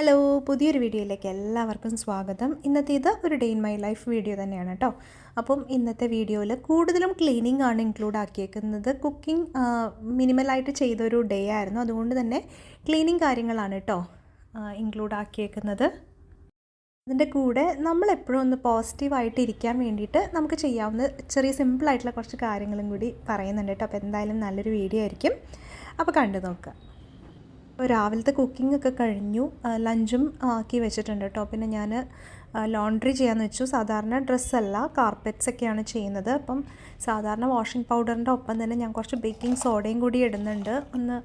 Hello, പുതിയൊരു വീഡിയോയിലേക്ക് എല്ലാവർക്കും സ്വാഗതം. ഇന്നത്തേത് ഒരു day in my life video തന്നെയാണ് കേട്ടോ. അപ്പം ഇന്നത്തെ വീഡിയോയിൽ കൂടുതലും ക്ലീനിങ് ആണ് ഇൻക്ലൂഡ് ആക്കിയേക്കുന്നത്. കുക്കിംഗ് മിനിമലായിട്ട് ചെയ്തൊരു ഡേ ആയിരുന്നു, അതുകൊണ്ട് തന്നെ ക്ലീനിങ് കാര്യങ്ങളാണ് കേട്ടോ ഇൻക്ലൂഡ് ആക്കിയേക്കുന്നത്. അതിൻ്റെ കൂടെ നമ്മളെപ്പോഴും ഒന്ന് പോസിറ്റീവായിട്ട് ഇരിക്കാൻ വേണ്ടിയിട്ട് നമുക്ക് ചെയ്യാവുന്ന ചെറിയ സിമ്പിളായിട്ടുള്ള കുറച്ച് കാര്യങ്ങളും കൂടി പറയുന്നുണ്ട് കേട്ടോ. അപ്പോൾ എന്തായാലും നല്ലൊരു വീഡിയോ ആയിരിക്കും, അപ്പോൾ കണ്ടു നോക്കുക. അപ്പോൾ രാവിലത്തെ കുക്കിംഗ് ഒക്കെ കഴിഞ്ഞു, ലഞ്ചും ആക്കി വെച്ചിട്ടുണ്ട് കേട്ടോ. പിന്നെ ഞാൻ ലോണ്ട്രി ചെയ്യാമെന്ന് വെച്ചു. സാധാരണ ഡ്രസ്സല്ല, കാർപ്പറ്റ്സൊക്കെയാണ് ചെയ്യുന്നത്. അപ്പം സാധാരണ വാഷിംഗ് പൗഡറിൻ്റെ ഒപ്പം തന്നെ ഞാൻ കുറച്ച് ബേക്കിംഗ് സോഡയും കൂടി ഇടുന്നുണ്ട്, ഒന്ന്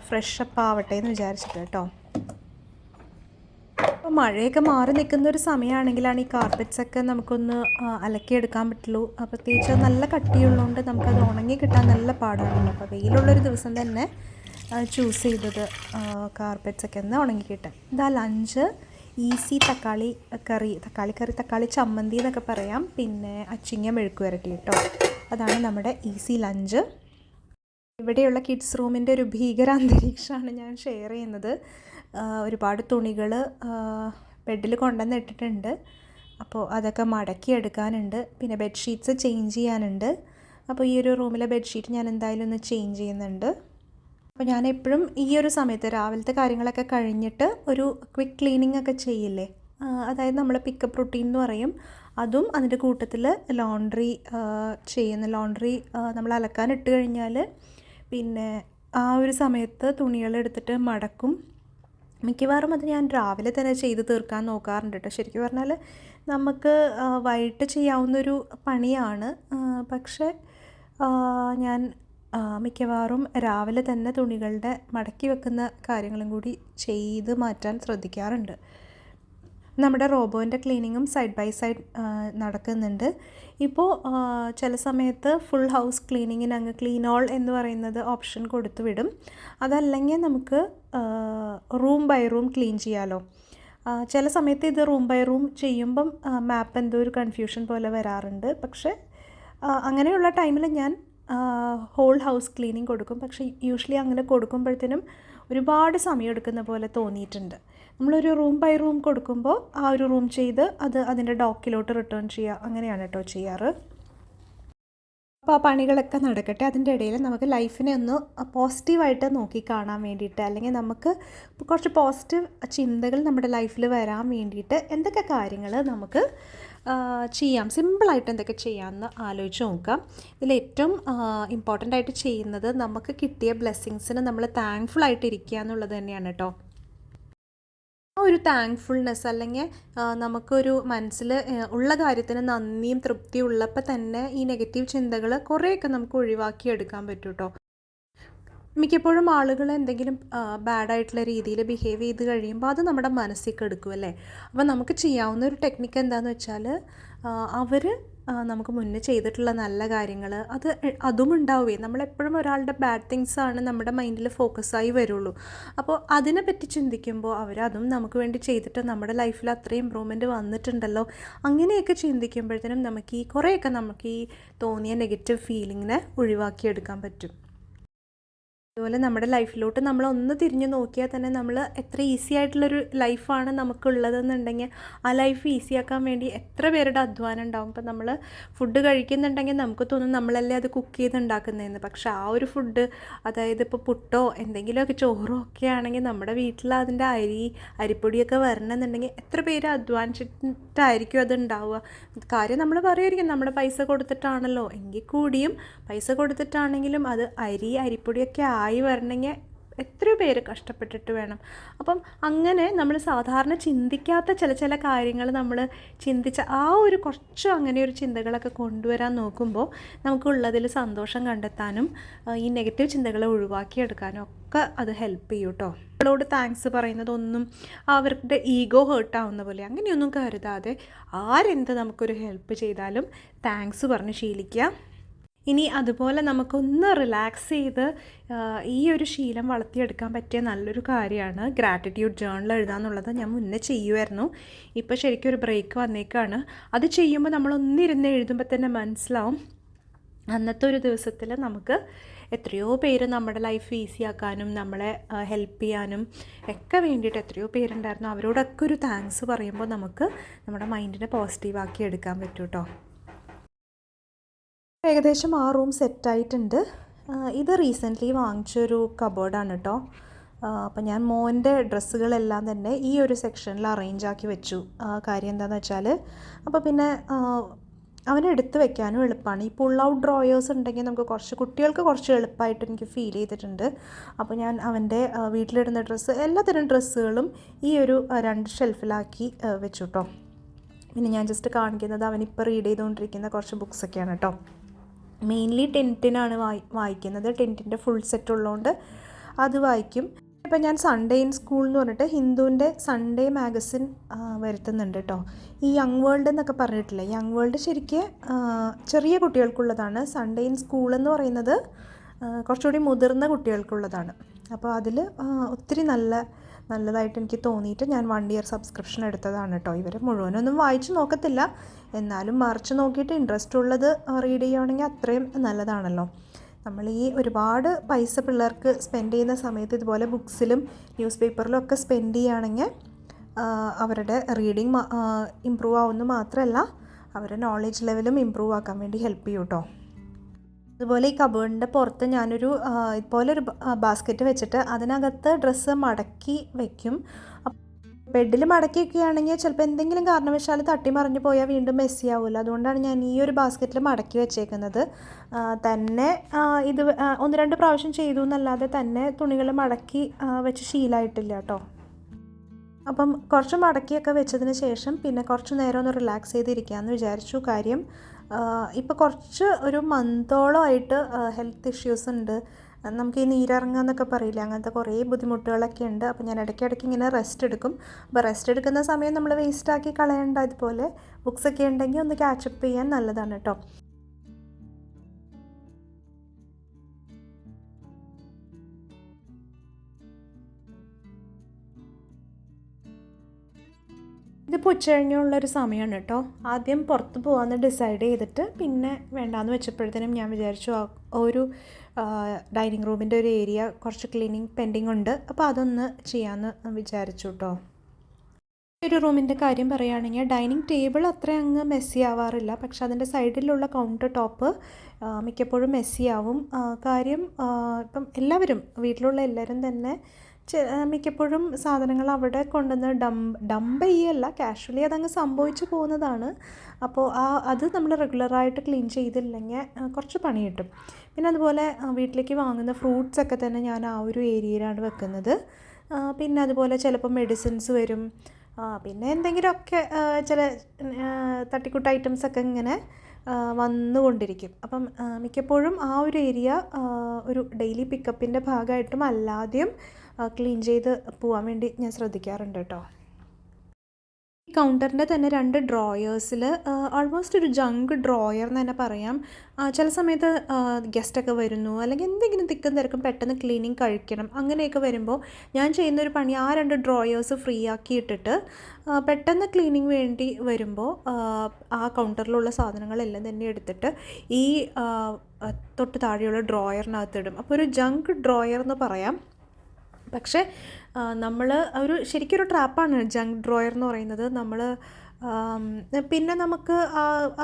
ഫ്രഷപ്പ് ആവട്ടെ എന്ന് വിചാരിച്ചിട്ട് കേട്ടോ. അപ്പോൾ മഴയൊക്കെ മാറി നിൽക്കുന്ന ഒരു സമയമാണെങ്കിലാണ് ഈ കാർപ്പറ്റ്സൊക്കെ നമുക്കൊന്ന് അലക്കിയെടുക്കാൻ പറ്റുള്ളൂ. പ്രത്യേകിച്ച് നല്ല കട്ടിയുള്ളതുകൊണ്ട് നമുക്കത് ഉണങ്ങി കിട്ടാൻ നല്ല പാടാണല്ലോ. അപ്പോൾ വെയിലുള്ളൊരു ദിവസം തന്നെ ചൂസ് ചെയ്തത് കാർപ്പറ്റ്സൊക്കെ ഒന്ന് ഉണങ്ങി കിട്ടാൻ. ഇതാ ലഞ്ച് ഈസി തക്കാളി കറി, തക്കാളി ചമ്മന്തി എന്നൊക്കെ പറയാം. പിന്നെ അച്ചിങ്ങ മെഴുക്ക് വരട്ടി കേട്ടോ. അതാണ് നമ്മുടെ ഈസി ലഞ്ച്. ഇവിടെയുള്ള കിഡ്സ് റൂമിൻ്റെ ഒരു ഭീകര അന്തരീക്ഷമാണ് ഞാൻ ഷെയർ ചെയ്യുന്നത്. ഒരുപാട് തുണികൾ ബെഡിൽ കൊണ്ടുവന്ന് ഇട്ടിട്ടുണ്ട്. അപ്പോൾ അതൊക്കെ മടക്കി എടുക്കാനുണ്ട്. പിന്നെ ബെഡ്ഷീറ്റ്സ് ചേഞ്ച് ചെയ്യാനുണ്ട്. അപ്പോൾ ഈ ഒരു റൂമിലെ ബെഡ്ഷീറ്റ് ഞാൻ എന്തായാലും ഒന്ന് ചേഞ്ച് ചെയ്യുന്നുണ്ട്. അപ്പോൾ ഞാൻ എപ്പോഴും ഈ ഒരു സമയത്ത് രാവിലത്തെ കാര്യങ്ങളൊക്കെ കഴിഞ്ഞിട്ട് ഒരു ക്വിക്ക് ക്ലീനിങ് ഒക്കെ ചെയ്യില്ലേ, അതായത് നമ്മൾ പിക്കപ്പ് റുട്ടീൻ എന്ന് പറയും. അതും അതിൻ്റെ കൂട്ടത്തിൽ ലോണ്ട്രി ലോണ്ട്രി നമ്മൾ അലക്കാൻ ഇട്ട് കഴിഞ്ഞാൽ പിന്നെ ആ ഒരു സമയത്ത് തുണികൾ എടുത്തിട്ട് മടക്കും. മിക്കവാറും അത് ഞാൻ രാവിലെ തന്നെ ചെയ്ത് തീർക്കാൻ നോക്കാറുണ്ട് കേട്ടോ. ശരിക്കും പറഞ്ഞാൽ നമുക്ക് വൈകിട്ട് ചെയ്യാവുന്നൊരു പണിയാണ്, പക്ഷേ ഞാൻ മിക്കവാറും രാവിലെ തന്നെ തുണികളുടെ മടക്കി വെക്കുന്ന കാര്യങ്ങളും കൂടി ചെയ്ത് മാറ്റാൻ ശ്രദ്ധിക്കാറുണ്ട്. നമ്മുടെ റോബോൻ്റെ ക്ലീനിങ്ങും സൈഡ് ബൈ സൈഡ് നടക്കുന്നുണ്ട്. ഇപ്പോൾ ചില സമയത്ത് ഫുൾ ഹൗസ് ക്ലീനിങ്ങിന് അങ്ങ് ക്ലീൻ ഓൾ എന്ന് പറയുന്നത് ഓപ്ഷൻ കൊടുത്തു വിടും. അതല്ലെങ്കിൽ നമുക്ക് റൂം ബൈ റൂം ക്ലീൻ ചെയ്യാമല്ലോ. ചില സമയത്ത് ഇത് റൂം ബൈ റൂം ചെയ്യുമ്പം മാപ്പ് എന്തോ ഒരു കൺഫ്യൂഷൻ പോലെ വരാറുണ്ട്. പക്ഷേ അങ്ങനെയുള്ള ടൈമിൽ ഞാൻ ഹോൾ ഹൗസ് ക്ലീനിങ് കൊടുക്കും. പക്ഷേ യൂഷ്വലി അങ്ങനെ കൊടുക്കുമ്പോഴത്തേനും ഒരുപാട് സമയം എടുക്കുന്ന പോലെ തോന്നിയിട്ടുണ്ട്. നമ്മളൊരു റൂം ബൈ റൂം കൊടുക്കുമ്പോൾ ആ ഒരു റൂം ചെയ്ത് അത് അതിൻ്റെ ഡോക്കിലോട്ട് റിട്ടേൺ ചെയ്യുക, അങ്ങനെയാണ് കേട്ടോ ചെയ്യാറ്. അപ്പോൾ ആ പണികളൊക്കെ നടക്കട്ടെ. അതിൻ്റെ ഇടയിൽ നമുക്ക് ലൈഫിനെ ഒന്ന് പോസിറ്റീവായിട്ട് നോക്കി കാണാൻ വേണ്ടിയിട്ട്, അല്ലെങ്കിൽ നമുക്ക് കുറച്ച് പോസിറ്റീവ് ചിന്തകൾ നമ്മുടെ ലൈഫിൽ വരാൻ വേണ്ടിയിട്ട് എന്തൊക്കെ കാര്യങ്ങൾ നമുക്ക് ചെയ്യാം, സിമ്പിളായിട്ട് എന്തൊക്കെ ചെയ്യാമെന്ന് ആലോചിച്ച് നോക്കാം. ഇതിലേറ്റവും ഇമ്പോർട്ടൻ്റ് ആയിട്ട് ചെയ്യുന്നത് നമുക്ക് കിട്ടിയ ബ്ലെസ്സിങ്സിന് നമ്മൾ താങ്ക്ഫുൾ ആയിട്ട് ഇരിക്കുക എന്നുള്ളത് തന്നെയാണ് കേട്ടോ. ആ ഒരു താങ്ക്ഫുൾനെസ്, അല്ലെങ്കിൽ നമുക്കൊരു മനസ്സിൽ ഉള്ള കാര്യത്തിന് നന്ദിയും തൃപ്തിയും ഉള്ളപ്പോൾ തന്നെ ഈ നെഗറ്റീവ് ചിന്തകൾ കുറേയൊക്കെ നമുക്ക് ഒഴിവാക്കിയെടുക്കാൻ പറ്റും കേട്ടോ. മിക്കപ്പോഴും ആളുകൾ എന്തെങ്കിലും ബാഡായിട്ടുള്ള രീതിയിൽ ബിഹേവ് ചെയ്ത് കഴിയുമ്പോൾ അത് നമ്മുടെ മനസ്സിലേക്ക് എടുക്കുമല്ലേ. അപ്പോൾ നമുക്ക് ചെയ്യാവുന്ന ഒരു ടെക്നിക്ക് എന്താണെന്ന് വെച്ചാൽ, അവർ നമുക്ക് മുന്നേ ചെയ്തിട്ടുള്ള നല്ല കാര്യങ്ങൾ അതും ഉണ്ടാവുകയെ. നമ്മളെപ്പോഴും ഒരാളുടെ ബാഡ് തിങ്സാണ് നമ്മുടെ മൈൻഡിൽ ഫോക്കസായി വരുള്ളൂ. അപ്പോൾ അതിനെപ്പറ്റി ചിന്തിക്കുമ്പോൾ അവരതും നമുക്ക് വേണ്ടി ചെയ്തിട്ട് നമ്മുടെ ലൈഫിൽ അത്രയും ഇമ്പ്രൂവ്മെൻറ്റ് വന്നിട്ടുണ്ടല്ലോ, അങ്ങനെയൊക്കെ ചിന്തിക്കുമ്പോഴത്തേനും നമുക്ക് നമുക്ക് ഈ തോന്നിയ നെഗറ്റീവ് ഫീലിങ്ങിനെ ഒഴിവാക്കിയെടുക്കാൻ പറ്റും. അതുപോലെ നമ്മുടെ ലൈഫിലോട്ട് നമ്മളൊന്ന് തിരിഞ്ഞു നോക്കിയാൽ തന്നെ നമ്മൾ എത്ര ഈസി ആയിട്ടുള്ളൊരു ലൈഫാണ് നമുക്കുള്ളതെന്നുണ്ടെങ്കിൽ ആ ലൈഫ് ഈസിയാക്കാൻ വേണ്ടി എത്ര പേരുടെ അധ്വാനം ഉണ്ടാകും. ഇപ്പം നമ്മൾ ഫുഡ് കഴിക്കുന്നുണ്ടെങ്കിൽ നമുക്ക് തോന്നും നമ്മളല്ലേ അത് കുക്ക് ചെയ്ത് ഉണ്ടാക്കുന്നതെന്ന്. പക്ഷേ ആ ഒരു ഫുഡ്, അതായത് ഇപ്പോൾ പുട്ടോ എന്തെങ്കിലുമൊക്കെ ചോറോ ഒക്കെ ആണെങ്കിൽ നമ്മുടെ വീട്ടിൽ അതിൻ്റെ അരിപ്പൊടിയൊക്കെ വരണമെന്നുണ്ടെങ്കിൽ എത്ര പേര് അധ്വാനിച്ചിട്ടായിരിക്കും അത് ഉണ്ടാവുക. കാര്യം നമ്മൾ പറയുമായിരിക്കും നമ്മുടെ പൈസ കൊടുത്തിട്ടാണല്ലോ, എങ്കിൽ കൂടിയും പൈസ കൊടുത്തിട്ടാണെങ്കിലും അത് അരിപ്പൊടിയൊക്കെ ആയി വരണമെങ്കിൽ എത്രയോ പേര് കഷ്ടപ്പെട്ടിട്ട് വേണം. അപ്പം അങ്ങനെ നമ്മൾ സാധാരണ ചിന്തിക്കാത്ത ചില കാര്യങ്ങൾ നമ്മൾ ചിന്തിച്ച ആ ഒരു കുറച്ച് അങ്ങനെ ഒരു ചിന്തകളൊക്കെ കൊണ്ടുവരാൻ നോക്കുമ്പോൾ നമുക്കുള്ളതിൽ സന്തോഷം കണ്ടെത്താനും ഈ നെഗറ്റീവ് ചിന്തകളെ ഒഴിവാക്കിയെടുക്കാനും ഒക്കെ അത് ഹെൽപ്പ് ചെയ്യും കേട്ടോ. നമ്മളോട് താങ്ക്സ് പറയുന്നതൊന്നും അവരുടെ ഈഗോ ഹേർട്ടാവുന്ന പോലെ അങ്ങനെയൊന്നും കരുതാതെ ആരെന്ത് നമുക്കൊരു ഹെൽപ്പ് ചെയ്താലും താങ്ക്സ് പറഞ്ഞ് ശീലിക്കുക. ഇനി അതുപോലെ നമുക്കൊന്ന് റിലാക്സ് ചെയ്ത് ഈ ഒരു ശീലം വളർത്തിയെടുക്കാൻ പറ്റിയ നല്ലൊരു കാര്യമാണ് ഗ്രാറ്റിറ്റ്യൂഡ് ജേർണൽ എഴുതുക എന്നുള്ളത്. ഞാൻ മുന്നേ ചെയ്യുമായിരുന്നു, ഇപ്പോൾ ശരിക്കും ഒരു ബ്രേക്ക് വന്നേക്കാണ്. അത് ചെയ്യുമ്പോൾ നമ്മളൊന്നിരുന്ന് എഴുതുമ്പോൾ തന്നെ മനസ്സിലാവും അന്നത്തെ ഒരു ദിവസത്തിൽ നമുക്ക് എത്രയോ പേര് നമ്മുടെ ലൈഫ് ഈസി ആക്കാനും നമ്മളെ ഹെൽപ്പ് ചെയ്യാനും ഒക്കെ വേണ്ടിയിട്ട് എത്രയോ പേരുണ്ടായിരുന്നു. അവരോടൊക്കെ ഒരു താങ്ക്സ് പറയുമ്പോൾ നമുക്ക് നമ്മുടെ മൈൻഡിനെ പോസിറ്റീവാക്കി എടുക്കാൻ പറ്റും കേട്ടോ. ഏകദേശം ആ റൂം സെറ്റായിട്ടുണ്ട്. ഇത് റീസെൻ്റ്ലി വാങ്ങിച്ചൊരു കബോർഡാണ് കേട്ടോ. അപ്പോൾ ഞാൻ മോൻ്റെ ഡ്രസ്സുകളെല്ലാം തന്നെ ഈ ഒരു സെക്ഷനിൽ അറേഞ്ച് ആക്കി വെച്ചു. കാര്യം എന്താണെന്ന് വെച്ചാൽ അപ്പോൾ പിന്നെ അവനെ എടുത്ത് വെക്കാനും എളുപ്പമാണ്. ഈ പുൾ ഔട്ട് ഡ്രോയേഴ്സ് ഉണ്ടെങ്കിൽ നമുക്ക് കുട്ടികൾക്ക് കുറച്ച് എളുപ്പമായിട്ട് എനിക്ക് ഫീൽ ചെയ്തിട്ടുണ്ട്. അപ്പോൾ ഞാൻ അവൻ്റെ വീട്ടിലിടുന്ന ഡ്രസ്സ് എല്ലാത്തരം ഡ്രസ്സുകളും ഈ ഒരു 2 ഷെൽഫിലാക്കി വെച്ചു കേട്ടോ. പിന്നെ ഞാൻ ജസ്റ്റ് കാണിക്കുന്നത് അവനിപ്പോൾ റീഡ് ചെയ്തുകൊണ്ടിരിക്കുന്ന കുറച്ച് ബുക്സൊക്കെയാണ് കേട്ടോ. മെയിൻലി ടെൻറ്റിനാണ് വായിക്കുന്നത്. ടെൻറ്റിൻ്റെ ഫുൾ സെറ്റ് ഉള്ളതുകൊണ്ട് അത് വായിക്കും. ഇപ്പം ഞാൻ സൺഡേ ഇൻ സ്കൂൾ എന്ന് പറഞ്ഞിട്ട് ഹിന്ദുവിൻ്റെ സൺഡേ മാഗസിൻ വരുത്തുന്നുണ്ട് കേട്ടോ. ഈ യങ് വേൾഡ് എന്നൊക്കെ പറഞ്ഞിട്ടില്ലേ, യങ് വേൾഡ് ശരിക്കും ചെറിയ കുട്ടികൾക്കുള്ളതാണ്. സൺഡേ ഇൻ സ്കൂൾ എന്ന് പറയുന്നത് കുറച്ചുകൂടി മുതിർന്ന കുട്ടികൾക്കുള്ളതാണ്. അപ്പോൾ അതിൽ ഒത്തിരി നല്ലതായിട്ട് എനിക്ക് തോന്നിയിട്ട് ഞാൻ 1 ഇയർ സബ്സ്ക്രിപ്ഷൻ എടുത്തതാണ് കേട്ടോ. ഇവർ മുഴുവനൊന്നും വായിച്ച് നോക്കത്തില്ല, എന്നാലും മറിച്ച് നോക്കിയിട്ട് ഇൻട്രസ്റ്റ് ഉള്ളത് റീഡ് ചെയ്യുകയാണെങ്കിൽ അത്രയും നല്ലതാണല്ലോ. നമ്മൾ ഈ ഒരുപാട് പൈസ പിള്ളേർക്ക് സ്പെൻഡ് ചെയ്യുന്ന സമയത്ത് ഇതുപോലെ ബുക്സിലും ന്യൂസ് പേപ്പറിലും ഒക്കെ സ്പെൻഡ് ചെയ്യുകയാണെങ്കിൽ അവരുടെ റീഡിങ് ഇമ്പ്രൂവ് ആവുമെന്ന് മാത്രമല്ല അവരുടെ നോളേജ് ലെവലും ഇമ്പ്രൂവ് ആക്കാൻ വേണ്ടി ഹെൽപ്പ് ചെയ്യും കേട്ടോ. അതുപോലെ ഈ കബേർഡിൻ്റെ പുറത്ത് ഞാനൊരു ഇതുപോലൊരു ബാസ്ക്കറ്റ് വെച്ചിട്ട് അതിനകത്ത് ഡ്രസ്സ് മടക്കി വയ്ക്കും. ബെഡിൽ മടക്കി വയ്ക്കുകയാണെങ്കിൽ ചിലപ്പോൾ എന്തെങ്കിലും കാരണവശാൽ തട്ടി മറിഞ്ഞു പോയാൽ വീണ്ടും മെസ്സി ആവുമല്ലോ. അതുകൊണ്ടാണ് ഞാൻ ഈ ഒരു ബാസ്ക്കറ്റിൽ മടക്കി വെച്ചേക്കുന്നത്. തന്നെ ഇത് 1-2 പ്രാവശ്യം ചെയ്തു എന്നല്ലാതെ തന്നെ തുണികൾ മടക്കി വെച്ച് ശീലമായിട്ടില്ല കേട്ടോ. അപ്പം കുറച്ച് മടക്കിയൊക്കെ വെച്ചതിന് ശേഷം പിന്നെ കുറച്ച് നേരം ഒന്ന് റിലാക്സ് ചെയ്തിരിക്കാമെന്ന് വിചാരിച്ചു. കാര്യം ഇപ്പോൾ കുറച്ച് ഒരു മന്തോളമായിട്ട് ഹെൽത്ത് ഇഷ്യൂസ് ഉണ്ട്. നമുക്ക് ഈ നീരിറങ്ങുക എന്നൊക്കെ പറയില്ല, അങ്ങനത്തെ കുറേ ബുദ്ധിമുട്ടുകളൊക്കെ ഉണ്ട്. അപ്പോൾ ഞാൻ ഇടയ്ക്കിടയ്ക്ക് ഇങ്ങനെ റെസ്റ്റ് എടുക്കും. അപ്പോൾ റെസ്റ്റ് എടുക്കുന്ന സമയം നമ്മൾ വേസ്റ്റാക്കി കളയേണ്ട. ഇതുപോലെ ബുക്സൊക്കെ ഉണ്ടെങ്കിൽ ഒന്ന് ക്യാച്ചപ്പ് ചെയ്യാൻ നല്ലതാണ് കേട്ടോ. ഇതിപ്പോൾ ഉച്ചകഴിഞ്ഞുള്ളൊരു സമയമാണ് കേട്ടോ. ആദ്യം പുറത്ത് പോകാമെന്ന് ഡിസൈഡ് ചെയ്തിട്ട് പിന്നെ വേണ്ടാന്ന് വെച്ചപ്പോഴത്തേനും ഞാൻ വിചാരിച്ചു ഒരു ഡൈനിങ് റൂമിൻ്റെ ഒരു ഏരിയ കുറച്ച് ക്ലീനിങ് പെൻഡിങ് ഉണ്ട്, അപ്പോൾ അതൊന്ന് ചെയ്യാമെന്ന് വിചാരിച്ചു കേട്ടോ. ഒരു റൂമിൻ്റെ കാര്യം പറയുകയാണെങ്കിൽ ഡൈനിങ് ടേബിൾ അത്ര അങ്ങ് മെസ്സി ആവാറില്ല, പക്ഷെ അതിൻ്റെ സൈഡിലുള്ള കൗണ്ടർ ടോപ്പ് മിക്കപ്പോഴും മെസ്സി ആവും. കാര്യം ഇപ്പം എല്ലാവരും വീട്ടിലുള്ള എല്ലാവരും തന്നെ മിക്കപ്പോഴും സാധനങ്ങൾ അവിടെ കൊണ്ടുവന്ന് ഡംപ് ചെയ്യല്ല, കാഷ്വലി അതങ്ങ് സംഭവിച്ചു പോകുന്നതാണ്. അപ്പോൾ അത് നമ്മൾ റെഗുലറായിട്ട് ക്ലീൻ ചെയ്തില്ലെങ്കിൽ കുറച്ച് പണി കിട്ടും. പിന്നെ അതുപോലെ വീട്ടിലേക്ക് വാങ്ങുന്ന ഫ്രൂട്ട്സൊക്കെ തന്നെ ഞാൻ ആ ഒരു ഏരിയയിലാണ് വെക്കുന്നത്. പിന്നെ അതുപോലെ ചിലപ്പോൾ മെഡിസിൻസ് വരും, പിന്നെ എന്തെങ്കിലുമൊക്കെ ചില തട്ടിക്കൂട്ട് ഐറ്റംസൊക്കെ ഇങ്ങനെ വന്നുകൊണ്ടിരിക്കും. അപ്പം മിക്കപ്പോഴും ആ ഒരു ഏരിയ ഒരു ഡെയിലി പിക്കപ്പിൻ്റെ ഭാഗമായിട്ടും അല്ലാതെയും ക്ലീൻ ചെയ്ത് പോകാൻ വേണ്ടി ഞാൻ ശ്രദ്ധിക്കാറുണ്ട് കേട്ടോ. ഈ കൗണ്ടറിൻ്റെ തന്നെ 2 ഡ്രോയേഴ്സിൽ ഓൾമോസ്റ്റ് ഒരു ജങ്ക് ഡ്രോയർ എന്ന് തന്നെ പറയാം. ചില സമയത്ത് ഗസ്റ്റൊക്കെ വരുന്നു, അല്ലെങ്കിൽ എന്തെങ്കിലും തിക്കും തിരക്കും പെട്ടെന്ന് ക്ലീനിങ് കഴിക്കണം, അങ്ങനെയൊക്കെ വരുമ്പോൾ ഞാൻ ചെയ്യുന്നൊരു പണി ആ 2 ഡ്രോയേഴ്സ് ഫ്രീ ആക്കി ഇട്ടിട്ട് പെട്ടെന്ന് ക്ലീനിങ് വേണ്ടി വരുമ്പോൾ ആ കൗണ്ടറിലുള്ള സാധനങ്ങളെല്ലാം തന്നെ എടുത്തിട്ട് ഈ തൊട്ട് താഴെയുള്ള ഡ്രോയറിനകത്തിടും. അപ്പോൾ ഒരു ജങ്ക് ഡ്രോയർ എന്ന് പറയാം. പക്ഷേ നമ്മൾ ശരിക്കും ഒരു ട്രാപ്പാണ് ജങ്ക് ഡ്രോയർ എന്ന് പറയുന്നത്. നമ്മൾ പിന്നെ നമുക്ക്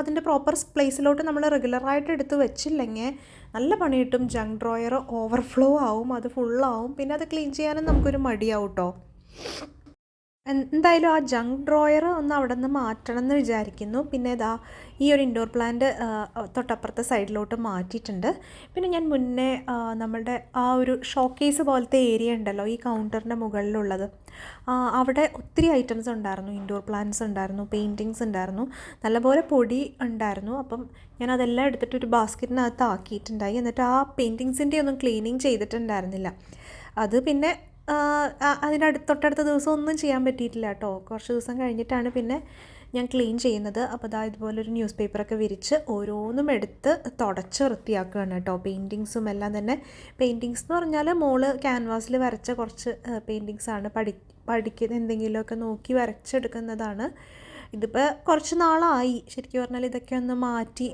അതിൻ്റെ പ്രോപ്പർ പ്ലേസിലോട്ട് നമ്മൾ റെഗുലറായിട്ട് എടുത്ത് വെച്ചില്ലെങ്കിൽ നല്ല പണി കിട്ടും. ജങ്ക് ഡ്രോയർ ഓവർഫ്ലോ ആവും, അത് ഫുള്ളാവും, പിന്നെ അത് ക്ലീൻ ചെയ്യാനും നമുക്കൊരു മടിയാവും കേട്ടോ. എന്തായാലും ആ ജങ്ക് ഡ്രോയർ ഒന്ന് അവിടെ നിന്ന് മാറ്റണം എന്ന് വിചാരിക്കുന്നു. പിന്നെ ഈ ഒരു ഇൻഡോർ പ്ലാന്റ് തൊട്ടപ്പുറത്തെ സൈഡിലോട്ട് മാറ്റിയിട്ടുണ്ട്. പിന്നെ ഞാൻ മുന്നേ നമ്മളുടെ ആ ഒരു ഷോക്കേസ് പോലത്തെ ഏരിയ ഉണ്ടല്ലോ ഈ കൗണ്ടറിൻ്റെ മുകളിലുള്ളത്, അവിടെ ഒത്തിരി ഐറ്റംസ് ഉണ്ടായിരുന്നു. ഇൻഡോർ പ്ലാന്റ്സ് ഉണ്ടായിരുന്നു, പെയിൻറ്റിങ്സ് ഉണ്ടായിരുന്നു, നല്ലപോലെ പൊടി ഉണ്ടായിരുന്നു. അപ്പം ഞാൻ അതെല്ലാം എടുത്തിട്ട് ഒരു ബാസ്ക്കറ്റിനകത്ത് ആക്കിയിട്ടുണ്ടായി. എന്നിട്ട് ആ പെയിൻറ്റിങ്സിൻ്റെ ഒന്നും ക്ലീനിങ് ചെയ്തിട്ടുണ്ടായിരുന്നില്ല. അത് പിന്നെ തൊട്ടടുത്ത ദിവസം ഒന്നും ചെയ്യാൻ പറ്റിയിട്ടില്ല കേട്ടോ. കുറച്ച് ദിവസം കഴിഞ്ഞിട്ടാണ് പിന്നെ ഞാൻ ക്ലീൻ ചെയ്യുന്നത്. അപ്പോൾ ഇതുപോലൊരു ന്യൂസ് പേപ്പറൊക്കെ വിരിച്ച് ഓരോന്നും എടുത്ത് തുടച്ച് വൃത്തിയാക്കുകയാണ് കേട്ടോ. പെയിൻറ്റിങ്സും എല്ലാം തന്നെ. പെയിൻറ്റിങ്സ് എന്ന് പറഞ്ഞാൽ മോള് ക്യാൻവാസിൽ വരച്ച കുറച്ച് പെയിൻറ്റിങ്സാണ്. പഠിക്കുന്ന എന്തെങ്കിലുമൊക്കെ നോക്കി വരച്ചെടുക്കുന്നതാണ്. ഇതിപ്പോൾ കുറച്ച് നാളായി ശരിക്കും പറഞ്ഞാൽ ഇതൊക്കെ ഒന്ന് മാറ്റി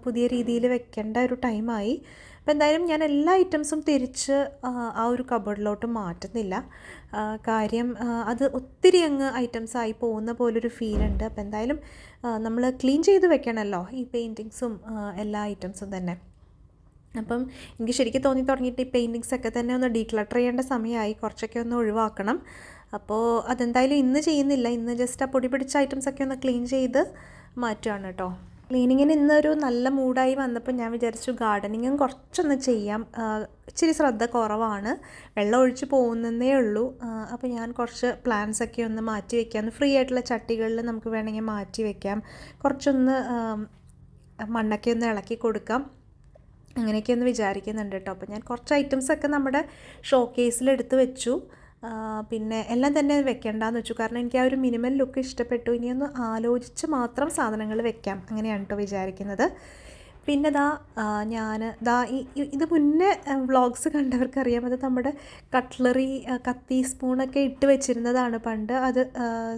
പുതിയ രീതിയിൽ വെക്കേണ്ട ഒരു ടൈമായി. അപ്പോൾ എന്തായാലും ഞാൻ എല്ലാ ഐറ്റംസും തിരിച്ച് ആ ഒരു കബോർഡിലോട്ട് മാറ്റുന്നില്ല. കാര്യം അത് ഒത്തിരി അങ്ങ് ഐറ്റംസ് ആയി പോകുന്ന പോലൊരു ഫീലുണ്ട്. അപ്പോൾ എന്തായാലും നമ്മൾ ക്ലീൻ ചെയ്ത് വെക്കണമല്ലോ ഈ പെയിൻറ്റിങ്സും എല്ലാ ഐറ്റംസും തന്നെ. അപ്പം എനിക്ക് ശരിക്കും തോന്നി തുടങ്ങിയിട്ട് ഈ പെയിൻറ്റിങ്സൊക്കെ തന്നെ ഒന്ന് ഡീക്ലട്ടർ ചെയ്യേണ്ട സമയമായി, കുറച്ചൊക്കെ ഒന്ന് ഒഴിവാക്കണം. അപ്പോൾ അതെന്തായാലും ഇന്ന് ചെയ്യുന്നില്ല. ഇന്ന് ജസ്റ്റ് ആ പൊടി പിടിച്ച ഐറ്റംസൊക്കെ ഒന്ന് ക്ലീൻ ചെയ്ത് മാറ്റുകയാണ് കേട്ടോ. ക്ലീനിങ്ങിന് ഇന്നൊരു നല്ല മൂഡായി വന്നപ്പോൾ ഞാൻ വിചാരിച്ചു ഗാർഡനിങ്ങും കുറച്ചൊന്ന് ചെയ്യാം. ഇച്ചിരി ശ്രദ്ധ കുറവാണ്, വെള്ളം ഒഴിച്ച് പോകുന്നതേ ഉള്ളൂ. അപ്പോൾ ഞാൻ കുറച്ച് പ്ലാന്റ്സൊക്കെ ഒന്ന് മാറ്റി വയ്ക്കാം. ഫ്രീ ആയിട്ടുള്ള ചട്ടികളിൽ നമുക്ക് വേണമെങ്കിൽ മാറ്റി വയ്ക്കാം. കുറച്ചൊന്ന് മണ്ണൊക്കെ ഒന്ന് ഇളക്കി കൊടുക്കാം. അങ്ങനെയൊക്കെയൊന്ന് വിചാരിക്കുന്നുണ്ട് കേട്ടോ. അപ്പോൾ ഞാൻ കുറച്ച് ഐറ്റംസൊക്കെ നമ്മുടെ ഷോ കേസിലെടുത്ത് വെച്ചു. പിന്നെ എല്ലാം തന്നെ വെക്കേണ്ടെന്ന് വെച്ചു, കാരണം എനിക്ക് ആ ഒരു മിനിമൽ ലുക്ക് ഇഷ്ടപ്പെട്ടു. ഇനിയൊന്ന് ആലോചിച്ച് മാത്രം സാധനങ്ങൾ വെക്കാം, അങ്ങനെയാണ് കേട്ടോ വിചാരിക്കുന്നത്. പിന്നെ ഇത് മുന്നേ വ്ളോഗ്സ് കണ്ടവർക്കറിയാം, അത് നമ്മുടെ കട്ട്ലറി, കത്തി, സ്പൂണൊക്കെ ഇട്ട് വെച്ചിരുന്നതാണ് പണ്ട്. അത്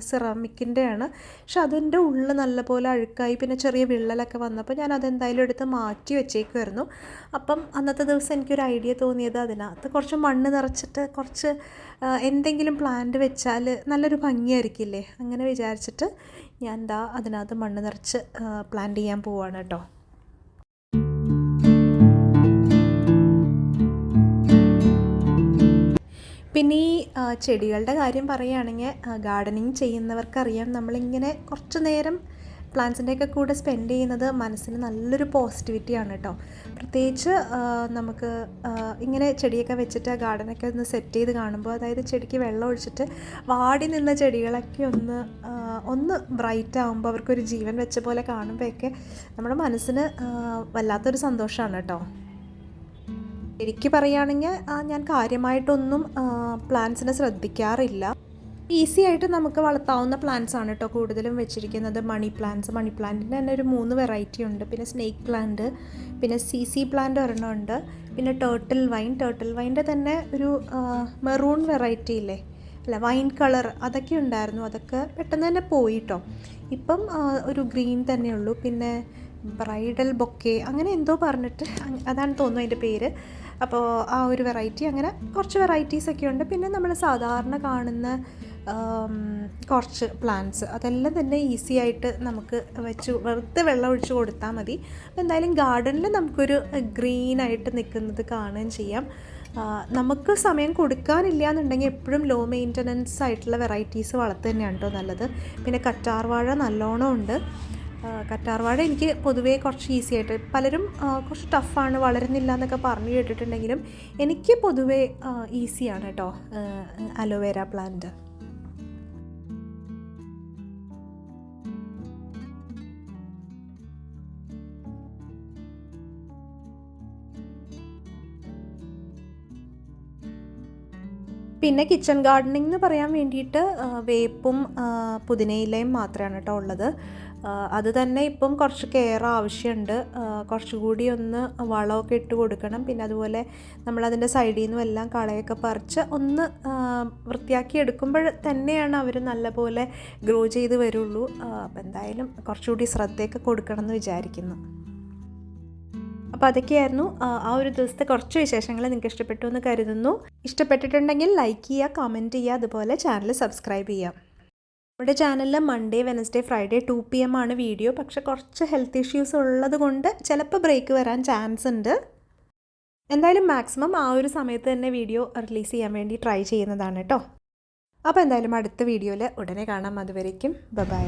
സിറാമിക്കിൻ്റെയാണ്. പക്ഷെ അതിൻ്റെ ഉള്ളിൽ നല്ലപോലെ അഴുക്കായി, പിന്നെ ചെറിയ വിള്ളലൊക്കെ വന്നപ്പോൾ ഞാൻ അതെന്തായാലും എടുത്ത് മാറ്റി വെച്ചേക്കുമായിരുന്നു. അപ്പം അന്നത്തെ ദിവസം എനിക്കൊരു ഐഡിയ തോന്നിയത്, അതിനകത്ത് കുറച്ച് മണ്ണ് നിറച്ചിട്ട് കുറച്ച് എന്തെങ്കിലും പ്ലാന്റ് വെച്ചാൽ നല്ലൊരു ഭംഗിയായിരിക്കില്ലേ, അങ്ങനെ വിചാരിച്ചിട്ട് ഞാൻ അതിനകത്ത് മണ്ണ് നിറച്ച് പ്ലാന്റ് ചെയ്യാൻ പോവുകയാണ് കേട്ടോ. പിന്നെ ഈ ചെടികളുടെ കാര്യം പറയുകയാണെങ്കിൽ ഗാർഡനിങ് ചെയ്യുന്നവർക്കറിയാം, നമ്മളിങ്ങനെ കുറച്ച് നേരം പ്ലാന്റ്സിൻ്റെയൊക്കെ കൂടെ സ്പെൻഡ് ചെയ്യുന്നത് മനസ്സിന് നല്ലൊരു പോസിറ്റിവിറ്റിയാണ് കേട്ടോ. പ്രത്യേകിച്ച് നമുക്ക് ഇങ്ങനെ ചെടിയൊക്കെ വെച്ചിട്ട് ഗാർഡനൊക്കെ ഒന്ന് സെറ്റ് ചെയ്ത് കാണുമ്പോൾ, അതായത് ചെടിക്ക് വെള്ളം ഒഴിച്ചിട്ട് വാടി നിന്ന ചെടികളൊക്കെ ഒന്ന് ബ്രൈറ്റ് ആകുമ്പോൾ, അവർക്കൊരു ജീവൻ വെച്ച പോലെ കാണുമ്പോഴൊക്കെ നമ്മുടെ മനസ്സിന് വല്ലാത്തൊരു സന്തോഷമാണ് കേട്ടോ. ശരിക്ക് പറയുകയാണെങ്കിൽ ഞാൻ കാര്യമായിട്ടൊന്നും പ്ലാന്റ്സിനെ ശ്രദ്ധിക്കാറില്ല. ഈസി ആയിട്ട് നമുക്ക് വളർത്താവുന്ന പ്ലാന്റ്സ് ആണ് കേട്ടോ കൂടുതലും വെച്ചിരിക്കുന്നത്. മണി പ്ലാന്റിൻ്റെ തന്നെ ഒരു 3 വെറൈറ്റി ഉണ്ട്. പിന്നെ സ്നേക്ക് പ്ലാന്റ്, പിന്നെ സി പ്ലാന്റ് ഒരെണ്ണമുണ്ട്, പിന്നെ ടേർട്ടിൽ വൈൻ്റെ തന്നെ ഒരു മെറൂൺ വെറൈറ്റി ഇല്ലേ, അല്ല വൈൻ കളർ, അതൊക്കെ ഉണ്ടായിരുന്നു. അതൊക്കെ പെട്ടെന്ന് തന്നെ പോയി കേട്ടോ. ഇപ്പം ഒരു ഗ്രീൻ തന്നെയുള്ളൂ. പിന്നെ ബ്രൈഡൽ ബൊക്കെ അങ്ങനെ എന്തോ പറഞ്ഞിട്ട്, അതാണ് തോന്നുന്നു അതിൻ്റെ പേര്. അപ്പോൾ ആ ഒരു വെറൈറ്റി, അങ്ങനെ കുറച്ച് വെറൈറ്റീസൊക്കെ ഉണ്ട്. പിന്നെ നമ്മൾ സാധാരണ കാണുന്ന കുറച്ച് പ്ലാന്റ്സ്, അതെല്ലാം തന്നെ ഈസി ആയിട്ട് നമുക്ക് വെറുതെ വെള്ളം ഒഴിച്ച് കൊടുത്താൽ മതി. അപ്പോൾ എന്തായാലും ഗാർഡനിൽ നമുക്കൊരു ഗ്രീനായിട്ട് നിൽക്കുന്നത് കാണുകയും ചെയ്യാം. നമുക്ക് സമയം കൊടുക്കാനില്ല എന്നുണ്ടെങ്കിൽ എപ്പോഴും ലോ മെയിൻ്റനൻസ് ആയിട്ടുള്ള വെറൈറ്റീസ് വളർത്തുക തന്നെയാണ് കേട്ടോ നല്ലത്. പിന്നെ കറ്റാർവാഴ നല്ലോണം ഉണ്ട്. കറ്റാർവാഴ എനിക്ക് പൊതുവേ കുറച്ച് ഈസി ആയിട്ട്, പലരും കുറച്ച് ടഫാണ്, വളരുന്നില്ല എന്നൊക്കെ പറഞ്ഞു കേട്ടിട്ടുണ്ടെങ്കിലും എനിക്ക് പൊതുവേ ഈസിയാണ് കേട്ടോ അലോവേര പ്ലാന്റ്. പിന്നെ കിച്ചൺ ഗാർഡനിങ് എന്ന് പറയാൻ വേണ്ടിയിട്ട് വേപ്പും പുതിനയിലയും മാത്രമാണ് കേട്ടോ ഉള്ളത്. അത് തന്നെ ഇപ്പം കുറച്ച് കെയർ ആവശ്യമുണ്ട്. കുറച്ചുകൂടി ഒന്ന് വളമൊക്കെ ഇട്ട് കൊടുക്കണം. പിന്നെ അതുപോലെ നമ്മളതിൻ്റെ സൈഡിൽ നിന്നും എല്ലാം കളയൊക്കെ പറിച്ച് ഒന്ന് വൃത്തിയാക്കി എടുക്കുമ്പോൾ തന്നെയാണ് അവർ നല്ലപോലെ ഗ്രോ ചെയ്ത് വരുള്ളൂ. അപ്പം എന്തായാലും കുറച്ചുകൂടി ശ്രദ്ധയൊക്കെ കൊടുക്കണം എന്ന് വിചാരിക്കുന്നു. അപ്പോൾ അതൊക്കെയായിരുന്നു ആ ഒരു ദിവസത്തെ കുറച്ച് വിശേഷങ്ങൾ. നിങ്ങൾക്ക് ഇഷ്ടപ്പെട്ടു എന്ന് കരുതുന്നു. ഇഷ്ടപ്പെട്ടിട്ടുണ്ടെങ്കിൽ ലൈക്ക് ചെയ്യുക, കമൻറ്റ് ചെയ്യുക, അതുപോലെ ചാനൽ സബ്സ്ക്രൈബ് ചെയ്യാം. നമ്മുടെ ചാനലിൽ മൺഡേ, വെനസ്ഡേ, ഫ്രൈഡേ 2 PM ആണ് വീഡിയോ. പക്ഷെ കുറച്ച് ഹെൽത്ത് ഇഷ്യൂസ് ഉള്ളത് കൊണ്ട് ചിലപ്പോൾ ബ്രേക്ക് വരാൻ ചാൻസ് ഉണ്ട്. എന്തായാലും മാക്സിമം ആ ഒരു സമയത്ത് തന്നെ വീഡിയോ റിലീസ് ചെയ്യാൻ വേണ്ടി ട്രൈ ചെയ്യുന്നതാണ് കേട്ടോ. അപ്പോൾ എന്തായാലും അടുത്ത വീഡിയോയിൽ ഉടനെ കാണാം. അതുവരേക്കും ബൈ.